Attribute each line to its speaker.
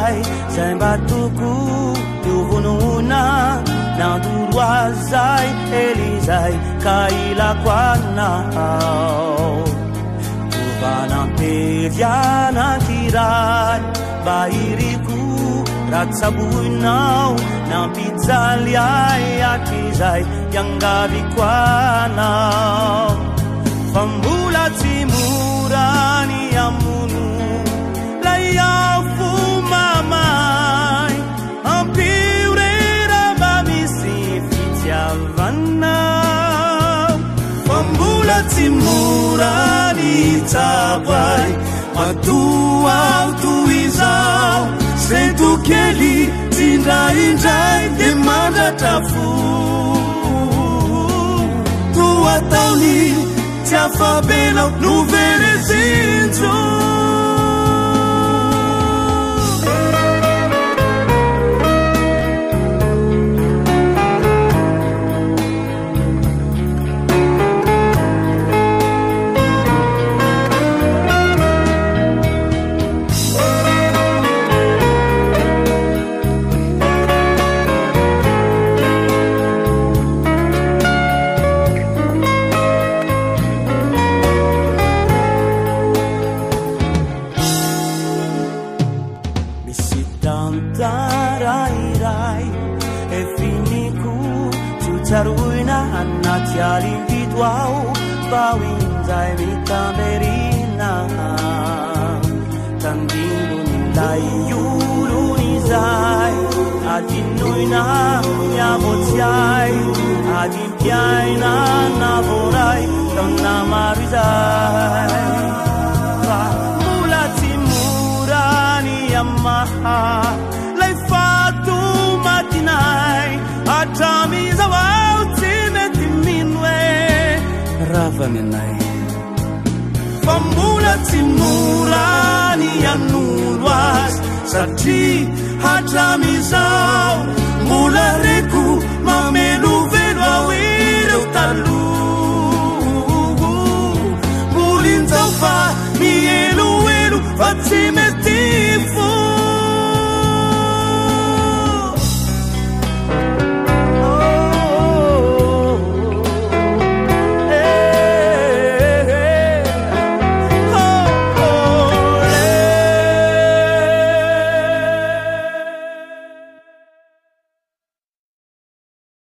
Speaker 1: izay zay mba toko tovonona nandoro azay elizay ka ilako anao tovanampelyanankiray mba iriko ratsaboinao nampijaly ay akizay iangaviko anao fa mbola tsy morany amono lay afo mamay ampiorera mba misy fitiavanao fa mbola tsy morany tsabay matoao toizao setokely tindraindray de mandratra fo toataony tsy afabelao no verezinjo Taruina anaty alindidoao bawinzay mitamberina tandinonilay yulunizay adinoina yamotiay adimpiaina navoray tonamarizay mula timurani yamaha lay fatu matinay atamizawa ravanenay fa mbola tsy morany anolo azy satria hatramizao mbola reko mamelovelo ao ireo taloha